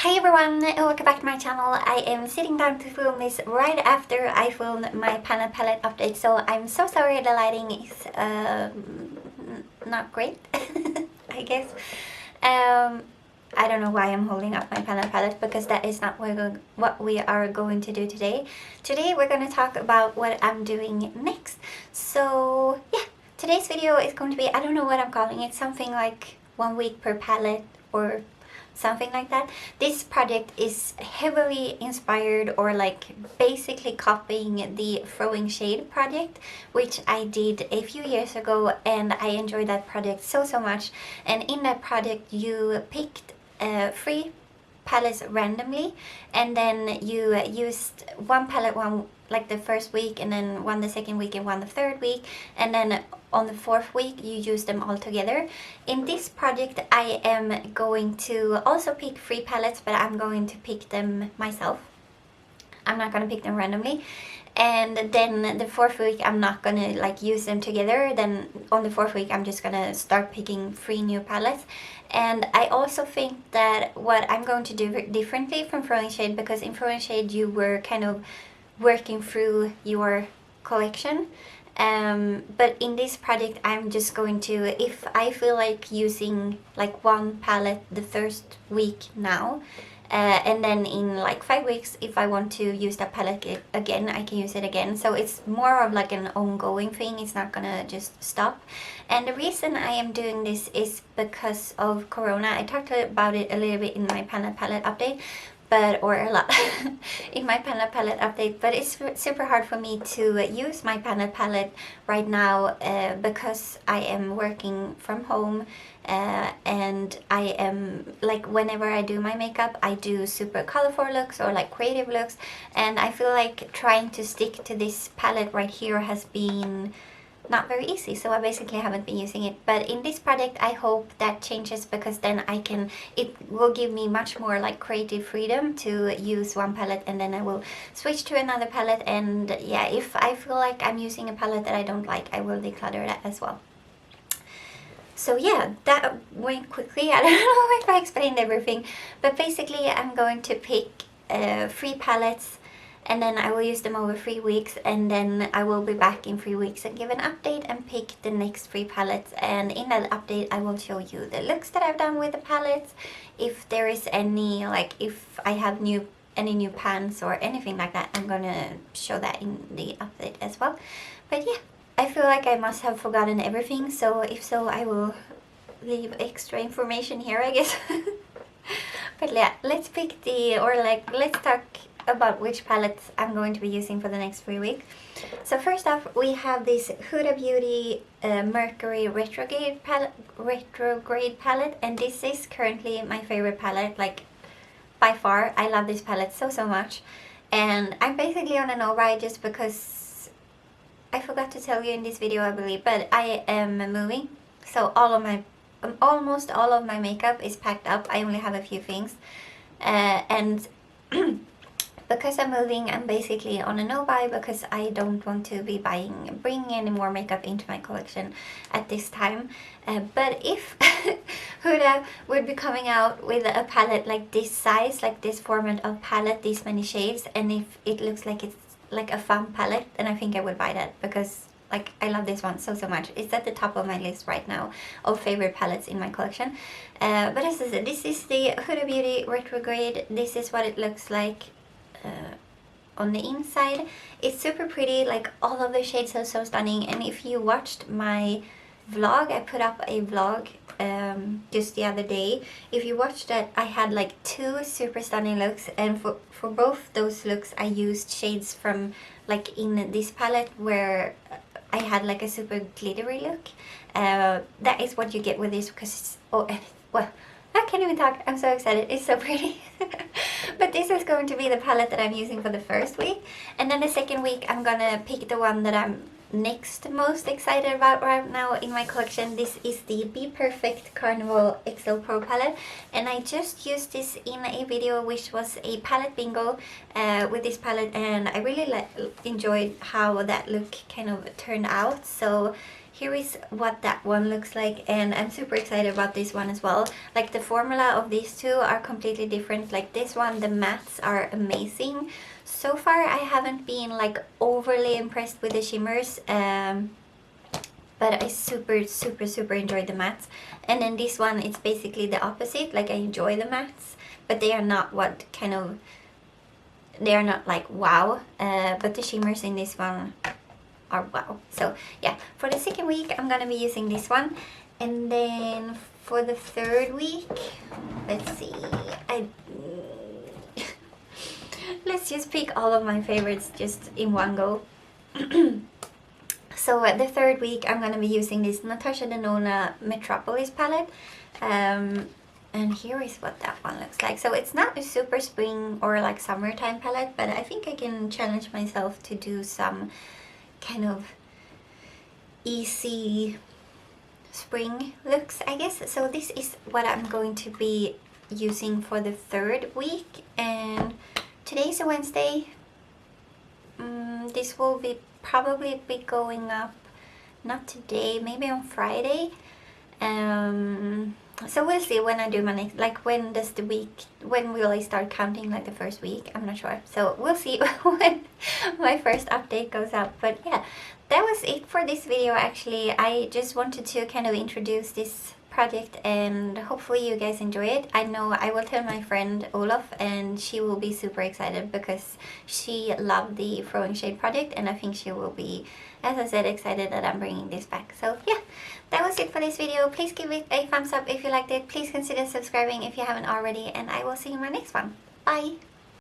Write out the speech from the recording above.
Hi everyone, welcome back to my channel. I am sitting down to film this right after I filmed my palette update, so I'm so sorry the lighting is not great, I guess. I don't know why I'm holding up my palette because that is not what we are going to do today. Today we're going to talk about what I'm doing next. So yeah, today's video is going to be, I don't know what I'm calling it, something like 1 week per palette or something like that. This project is heavily inspired or like basically copying the Throwing Shade project, which I did a few years ago, and I enjoyed that project so much. And in that project you picked 3 palettes randomly, and then you used one palette like the first week, and then one the second week, and one the third week, and then on the 4th week you use them all together. In this project I am going to also pick 3 palettes, but I'm going to pick them myself. I'm not going to pick them randomly. And then the 4th week I'm not going to like use them together. Then on the 4th week I'm just going to start picking 3 new palettes. And I also think that what I'm going to do differently from Throwing Shade, because in Throwing Shade you were kind of working through your collection, but in this project I'm just going to, if I feel like using like one palette the first week now, and then in like 5 weeks if I want to use that palette again, I can use it again. So it's more of like an ongoing thing, it's not gonna just stop. And the reason I am doing this is because of Corona. I talked about it a little bit in my palette update, or a lot in my palette update, but it's super hard for me to use my palette right now because I am working from home, and I am like, whenever I do my makeup I do super colorful looks or like creative looks, and I feel like trying to stick to this palette right here has been not very easy, so I basically haven't been using it. But in this project I hope that changes, because then it will give me much more like creative freedom to use one palette, and then I will switch to another palette. And yeah, if I feel like I'm using a palette that I don't like, I will declutter that as well. So yeah, that went quickly. I don't know if I explained everything, but basically I'm going to pick 3 palettes, and then I will use them over 3 weeks, and then I will be back in 3 weeks and give an update and pick the next 3 palettes. And in that update I will show you the looks that I've done with the palettes, if there is any, like if I have any new pans or anything like that, I'm gonna show that in the update as well. But yeah, I feel like I must have forgotten everything, so if so I will leave extra information here, I guess. But yeah, let's talk about which palettes I'm going to be using for the next 3 weeks. So first off, we have this Huda Beauty Mercury Retrograde palette, and this is currently my favorite palette, like by far. I love this palette so much, and I'm basically on a no buy just because I forgot to tell you in this video, I believe, but I am moving, so almost all of my makeup is packed up. I only have a few things, and because I'm moving, I'm basically on a no-buy, because I don't want to be bringing any more makeup into my collection at this time. But if Huda would be coming out with a palette like this size, like this format of palette, these many shades, and if it looks like it's like a fun palette, then I think I would buy that, because like I love this one so much. It's at the top of my list right now of favorite palettes in my collection. But as I said, this is the Huda Beauty Retrograde. This is what it looks like on the inside. It's super pretty, like all of the shades are so stunning. And if you watched my vlog, I put up a vlog just the other day. If you watched that, I had like 2 super stunning looks, and for both those looks I used shades from like in this palette where I had like a super glittery look. That is what you get with this, because it's, well, I can't even talk, I'm so excited, it's so pretty. But this is going to be the palette that I'm using for the first week, and then the second week I'm gonna pick the one that I'm next most excited about right now in my collection. This is the BPerfect Carnival XL Pro palette, and I just used this in a video which was a palette bingo with this palette, and I really enjoyed how that look kind of turned out. So here is what that one looks like, and I'm super excited about this one as well. Like the formula of these two are completely different. Like this one, the mattes are amazing. So far I haven't been like overly impressed with the shimmers, but I super enjoy the mattes. And then this one, it's basically the opposite. Like I enjoy the mattes, but they are not what kind of, they are not like wow, but the shimmers in this one are wow. So yeah, for the second week I'm gonna be using this one, and then for the third week, let's see, let's just pick all of my favorites just in one go. So the third week I'm gonna be using this Natasha Denona Metropolis palette, and here is what that one looks like. So it's not a super spring or like summertime palette, but I think I can challenge myself to do some kind of easy spring looks, I guess. So this is what I'm going to be using for the third week, and today's a Wednesday. This will be probably be going up not today, maybe on Friday. So we'll see when I do my next, like when does the week, when will I start counting like the first week? I'm not sure. So we'll see when my first update goes up. But yeah, that was it for this video actually. I just wanted to kind of introduce this project, and hopefully you guys enjoy it. I know I will tell my friend Olaf, and she will be super excited because she loved the throwing shade project, and I think she will be, as I said, excited that I'm bringing this back. So yeah, that was it for this video. Please give it a thumbs up if you liked it. Please consider subscribing if you haven't already, and I will see you in my next one. Bye!